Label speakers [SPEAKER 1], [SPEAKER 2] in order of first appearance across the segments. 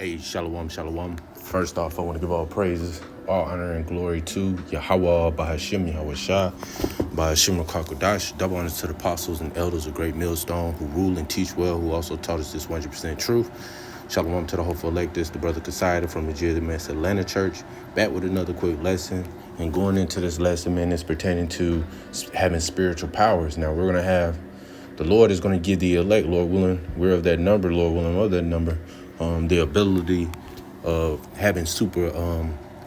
[SPEAKER 1] Hey, shalom, shalom. First off, I want to give all praises, all honor and glory to Yahweh, Bahashim, Yahweh Shah, Bahashim Kakodash. Double honors to the apostles and elders of Great Millstone who rule and teach well, who also taught us this 100% truth. Shalom to the hopeful electors, the brother Kasaida from the GMS Atlanta Church, back with another quick lesson. And going into this lesson, man, it's pertaining to having spiritual powers. Now, we're going to have, the Lord is going to give the elect, Lord willing, we're of that number, Lord willing, of that number, the ability of having super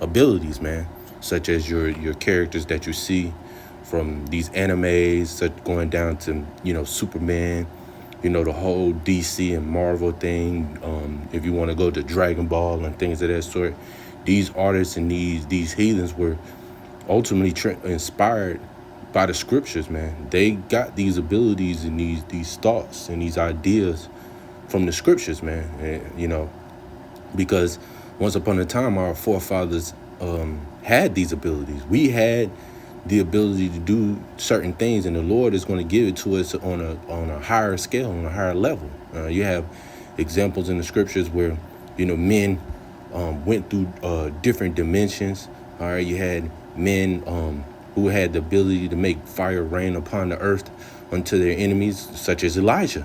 [SPEAKER 1] abilities, man, such as your characters that you see from these animes, such going down to, Superman, the whole DC and Marvel thing. If you want to go to Dragon Ball and things of that sort, these artists and these heathens were ultimately inspired by the scriptures, man. They got these abilities and these thoughts and these ideas from the scriptures, man. And, because once upon a time, our forefathers had these abilities. We had the ability to do certain things, and the Lord is going to give it to us on a higher scale, on a higher level. You have examples in the scriptures where, men went through different dimensions. All right, you had men who had the ability to make fire rain upon the earth unto their enemies, such as Elijah.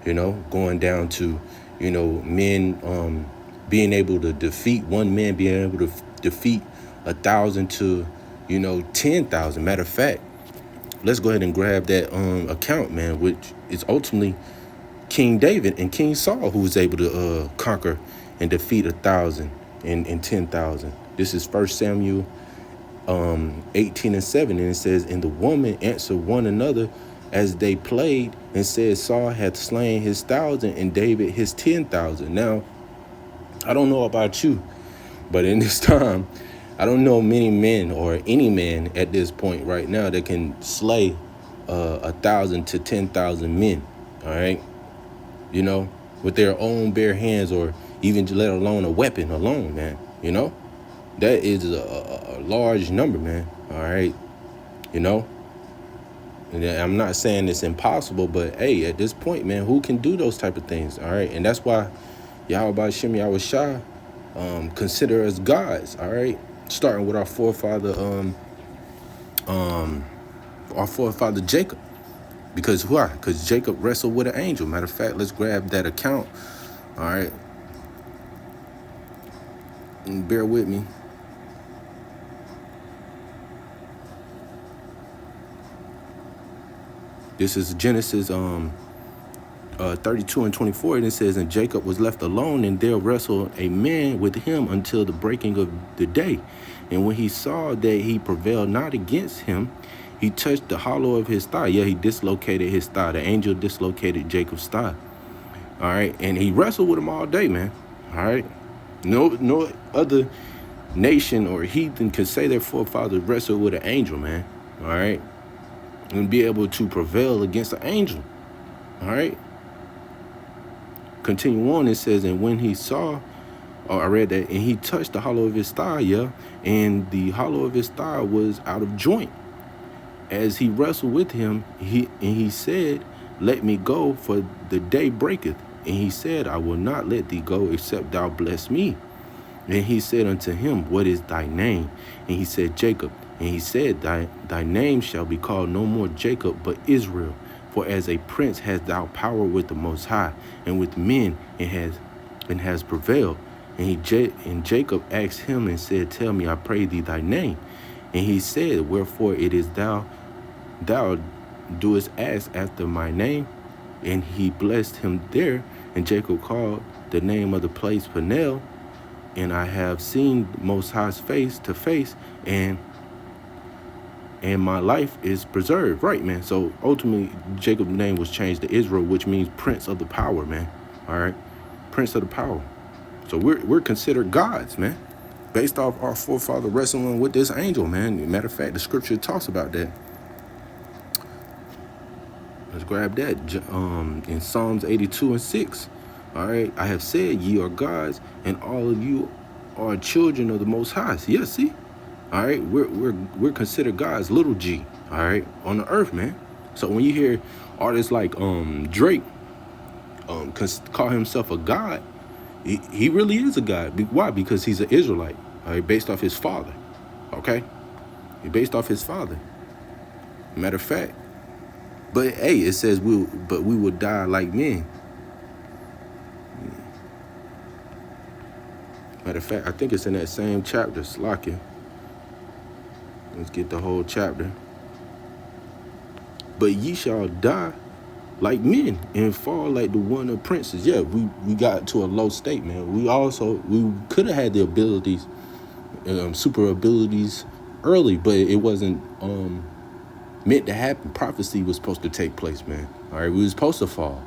[SPEAKER 1] Going down to, men being able to defeat one man, being able to defeat 1,000 to, 10,000. Matter of fact, let's go ahead and grab that account, man, which is ultimately King David and King Saul, who was able to conquer and defeat 1,000 and 10,000. This is 1 Samuel 18:7, and it says, "And the woman answered one another as they played, and said, Saul hath slain his 1,000 and David his 10,000. Now, I don't know about you, but in this time, I don't know many men or any man at this point right now that can slay 1,000 to 10,000 men. All right, with their own bare hands, or even let alone a weapon alone, man. That is a large number, man. All right, And I'm not saying it's impossible, but hey, at this point, man, who can do those type of things? All right. And that's why Yahweh Shem Yahweh Shah consider us gods. All right. Starting with our forefather Jacob. Because why? Because Jacob wrestled with an angel. Matter of fact, let's grab that account. All right. And bear with me. This is Genesis 32:24, and it says, "And Jacob was left alone, and there wrestled a man with him until the breaking of the day. And when he saw that he prevailed not against him, he touched the hollow of his thigh." Yeah, he dislocated his thigh. The angel dislocated Jacob's thigh. All right, and he wrestled with him all day, man. All right, no other nation or heathen could say their forefathers wrestled with an angel, man. All right. And be able to prevail against an angel. All right. Continue on. It says, "And when he saw," I read that, "and he touched the hollow of his thigh, yeah, and the hollow of his thigh was out of joint. As he wrestled with him, he said, Let me go, for the day breaketh. And he said, I will not let thee go, except thou bless me. And he said unto him, What is thy name? And he said, Jacob. And he said, Thy name shall be called no more Jacob, but Israel. For as a prince hast thou power with the Most High, and with men, and has prevailed. And Jacob asked him and said, Tell me, I pray thee, thy name. And he said, Wherefore it is thou doest ask after my name? And he blessed him there. And Jacob called the name of the place Peniel. And I have seen Most High's face to face, and my life is preserved. Right, man. So ultimately, Jacob's name was changed to Israel, which means Prince of the Power, man. All right, Prince of the Power. So we're considered gods, man, based off our forefather wrestling with this angel, man. Matter of fact, the scripture talks about that. Let's grab that in Psalms 82:6. All right, I have said ye are gods, and all of you are children of the Most High. Yeah, see. All right, we're considered gods, little g. All right, on the earth, man. So when you hear artists like Drake call himself a god, He really is a God. Why? Because he's an Israelite. All right, based off his father. Okay, he based off his father. Matter of fact, but hey, it says we will die like men. Matter of fact, I think it's in that same chapter, Slakia. Let's get the whole chapter. But ye shall die like men and fall like the one of princes. Yeah, we got to a low state, man. We could have had the abilities, super abilities early, but it wasn't meant to happen. Prophecy was supposed to take place, man. All right, we was supposed to fall.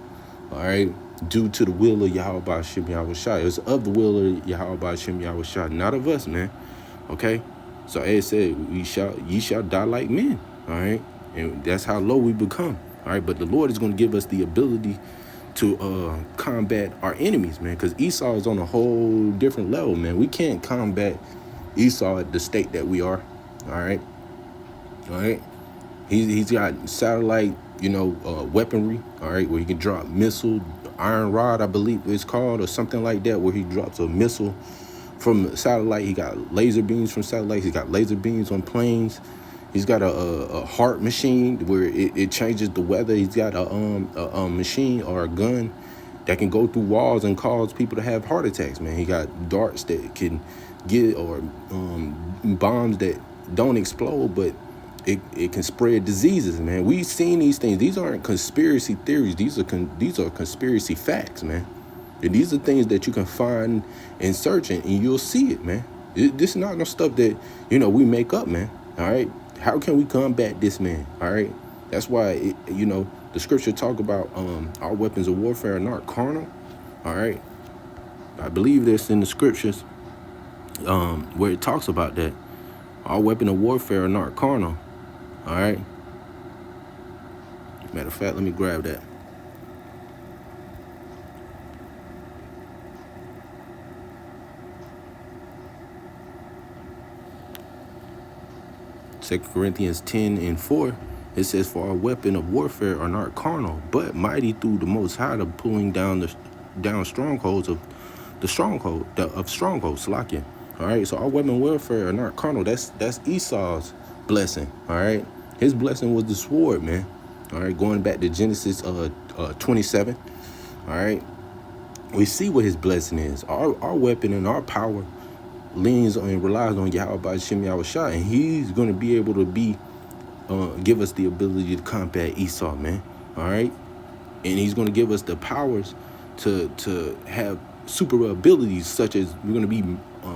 [SPEAKER 1] All right, due to the will of Yahweh Ba'ashem Yahushua. It was of the will of Yahweh Ba'ashem Yahushua, not of us, man. Okay, so it said, ye shall die like men. All right, and that's how low we become. All right, but the Lord is going to give us the ability to combat our enemies, man, because Esau is on a whole different level, man. We can't combat Esau at the state that we are. All right, he's got satellite, weaponry, all right, where he can drop missile, iron rod, I believe it's called, or something like that, where he drops a missile from satellite. He got laser beams from satellites. He's got laser beams on planes. He's got a heart machine where it changes the weather. He's got a machine or a gun that can go through walls and cause people to have heart attacks, man. He got darts that can get, or bombs that don't explode, but it can spread diseases, man. We've seen these things. These aren't conspiracy theories. These are conspiracy facts, man. And these are things that you can find and search, and you'll see it, man. This is not no stuff that, we make up, man. All right. How can we combat this, man? All right. That's why, the scripture talk about our weapons of warfare are not carnal. All right. I believe this in the scriptures where it talks about that. Our weapon of warfare are not carnal. All right. Matter of fact, let me grab that. Second Corinthians 10:4, it says, for our weapon of warfare are not carnal, but mighty through the Most High to pulling down strongholds of strongholds, Salakia. All right, so our weapon of warfare are not carnal. That's Esau's blessing. All right, his blessing was the sword, man. All right, going back to Genesis 27. All right, we see what his blessing is. Our weapon and our power leans on and relies on Yahweh Ba'ashem Yahushua, and he's going to be able to give us the ability to combat Esau, man. All right, and he's going to give us the powers to have super abilities, such as we're going to be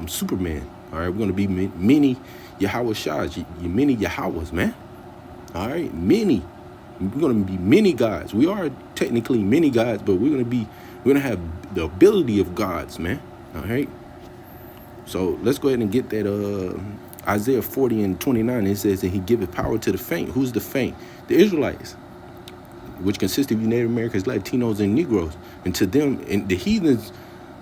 [SPEAKER 1] Superman. All right, we're going to be many Yahushas, many Yahwehs, man. All right, many. We're going to be many gods. We are technically many gods, but we're going to have the ability of gods, man. All right. So let's go ahead and get that Isaiah 40:29. It says that he giveth power to the faint. Who's the faint? The Israelites, which consist of you Native Americans, Latinos, and Negroes. And to them, and the heathens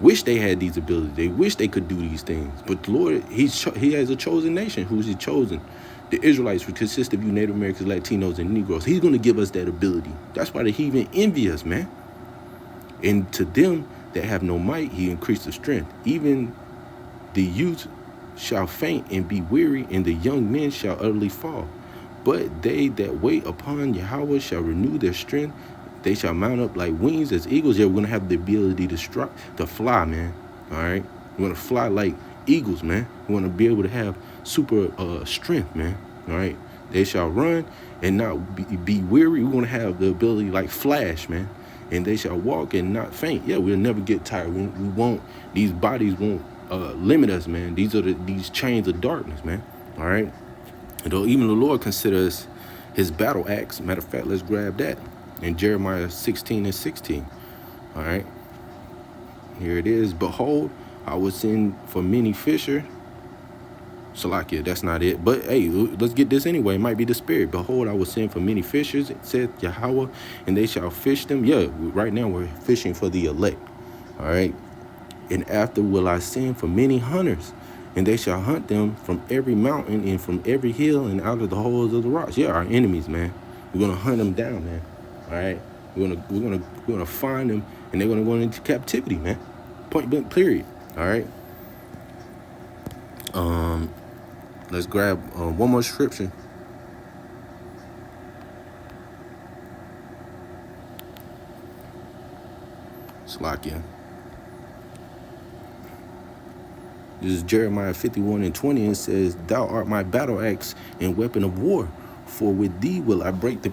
[SPEAKER 1] wish they had these abilities. They wish they could do these things. But the Lord, he has a chosen nation. Who's he chosen? The Israelites, which consist of you Native Americans, Latinos, and Negroes. He's going to give us that ability. That's why the heathen envy us, man. And to them that have no might, he increased the strength. Even the youth shall faint and be weary, and the young men shall utterly fall. But they that wait upon Yahweh shall renew their strength. They shall mount up like wings as eagles. Yeah, we're going to have the ability to fly, man. All right? We're going to fly like eagles, man. We're going to be able to have super strength, man. All right? They shall run and not be weary. We're going to have the ability like Flash, man. And they shall walk and not faint. Yeah, we'll never get tired. We won't. These bodies won't limit us, man. These are these chains of darkness, man. All right? And though even the Lord considers his battle axe. Matter of fact, let's grab that in Jeremiah 16:16. All right, here it is. Behold, I will send for many fisher. Salakia, that's not it. But hey, let's get this anyway. It might be the spirit. Behold, I will send for many fishers, saith Yahweh, and they shall fish them. Yeah, right now we're fishing for the elect. All right. And after will I send for many hunters, and they shall hunt them from every mountain and from every hill and out of the holes of the rocks. Yeah, our enemies, man. We're gonna hunt them down, man. All right. We're gonna find them, and they're gonna go into captivity, man. Point blank, period. All right. Let's grab one more scripture. Slakia. This is Jeremiah 51:20. It says, "Thou art my battle axe and weapon of war, for with thee will I break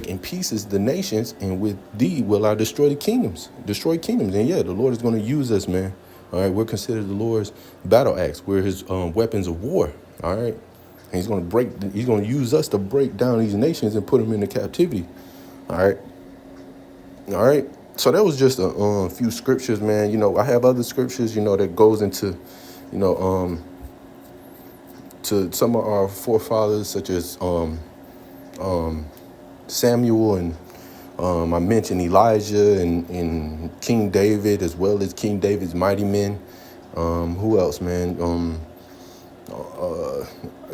[SPEAKER 1] in pieces the nations, and with thee will I destroy the kingdoms." Destroy kingdoms. And yeah, the Lord is going to use us, man. All right, we're considered the Lord's battle axe. We're his weapons of war. All right. And he's going to use us to break down these nations and put them into captivity. All right. All right. So that was just a few scriptures, man. I have other scriptures, that goes into, you know, to some of our forefathers, such as Samuel, and I mentioned Elijah and King David, as well as King David's mighty men. Who else, man?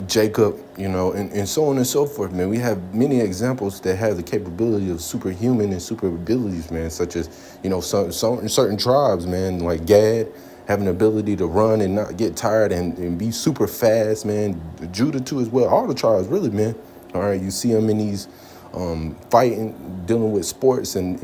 [SPEAKER 1] Jacob, and so on and so forth, man. We have many examples that have the capability of superhuman and super abilities, man, such as, certain tribes, man, like Gad, having the ability to run and not get tired and be super fast, man. Judah, too, as well. All the tribes, really, man. All right, you see them in these fighting, dealing with sports and